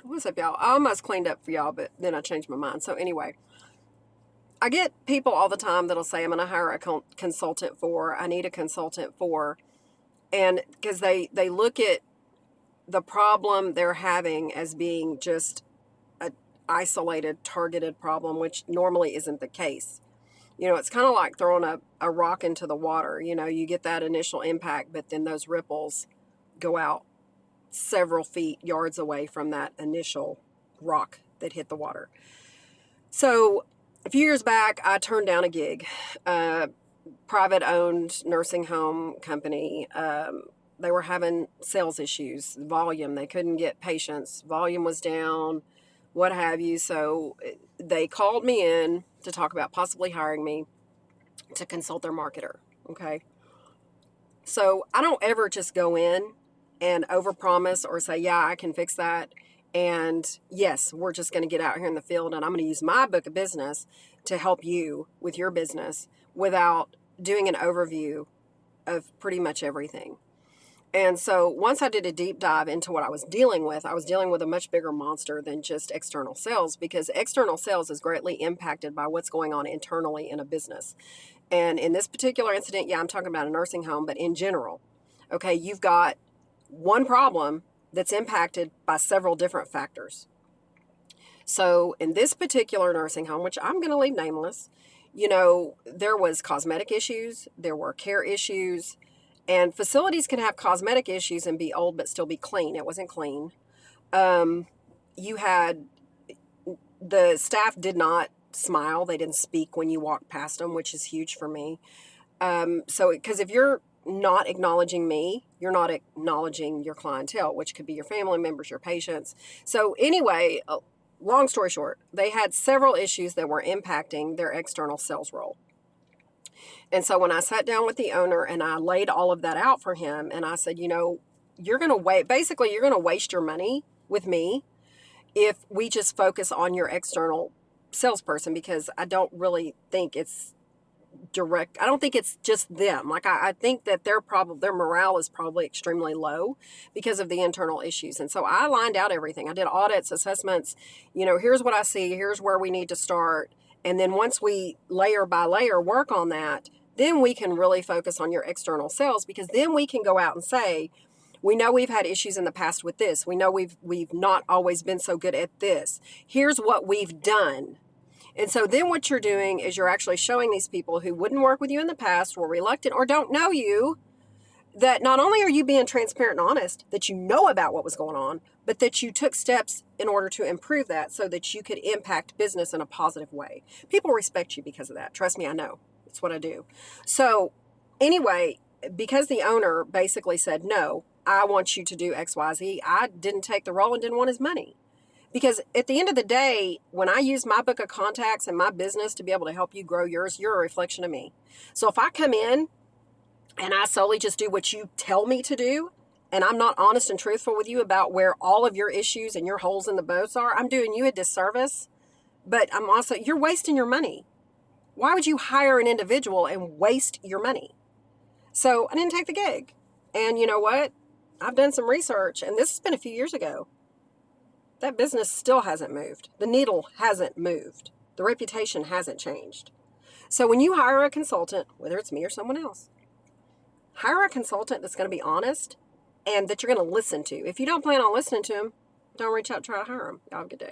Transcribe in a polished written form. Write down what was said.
What's up, y'all? I almost cleaned up for y'all, but then I changed my mind. So anyway, I get people all the time that'll say, I'm going to hire a consultant for, I need a consultant for, and because they look at the problem they're having as being just a isolated, targeted problem, which normally isn't the case. You know, it's kind of like throwing a rock into the water. You know, you get that initial impact, but then those ripples go out several feet, yards away from that initial rock that hit the water. So a few years back, I turned down a gig, private owned nursing home company. They were having sales issues, volume. They couldn't get patients. Volume was down, what have you. So they called me in to talk about possibly hiring me to consult their marketer. Okay. So I don't ever just go in and overpromise or say, yeah, I can fix that. And yes, we're just going to get out here in the field and I'm going to use my book of business to help you with your business without doing an overview of pretty much everything. And so once I did a deep dive into what I was dealing with a much bigger monster than just external sales, because external sales is greatly impacted by what's going on internally in a business. And in this particular incident, yeah, I'm talking about a nursing home, but in general, okay, you've got one problem that's impacted by several different factors. So in this particular nursing home, which I'm going to leave nameless, you know, there was cosmetic issues, there were care issues, and facilities can have cosmetic issues and be old but still be clean. It wasn't clean. You had the staff did not smile. They didn't speak when you walked past them, which is huge for me. So, because if you're not acknowledging me, you're not acknowledging your clientele, which could be your family members, your patients. So anyway, long story short, they had several issues that were impacting their external sales role. And so when I sat down with the owner and I laid all of that out for him, and I said, you know, you're going to waste your money with me if we just focus on your external salesperson, because I don't really think it's direct. I don't think it's just them. Like I think that their morale is probably extremely low because of the internal issues. And so I lined out everything. I did audits, assessments, you know, here's what I see, here's where we need to start. And then once we layer by layer work on that, then we can really focus on your external sales, because then we can go out and say, we know we've had issues in the past with this. We know we've not always been so good at this. Here's what we've done. And so then what you're doing is you're actually showing these people who wouldn't work with you in the past, were reluctant, or don't know you, that not only are you being transparent and honest, that you know about what was going on, but that you took steps in order to improve that so that you could impact business in a positive way. People respect you because of that. Trust me, I know. It's what I do. So anyway, because the owner basically said, no, I want you to do X, Y, Z, I didn't take the role and didn't want his money. Because at the end of the day, when I use my book of contacts and my business to be able to help you grow yours, you're a reflection of me. So if I come in and I solely just do what you tell me to do, and I'm not honest and truthful with you about where all of your issues and your holes in the boats are, I'm doing you a disservice. But you're wasting your money. Why would you hire an individual and waste your money? So I didn't take the gig. And you know what? I've done some research, and this has been a few years ago. That business still hasn't moved. The needle hasn't moved. The reputation hasn't changed. So when you hire a consultant, whether it's me or someone else, hire a consultant that's going to be honest and that you're going to listen to. If you don't plan on listening to them, don't reach out and try to hire them. Y'all have a good day.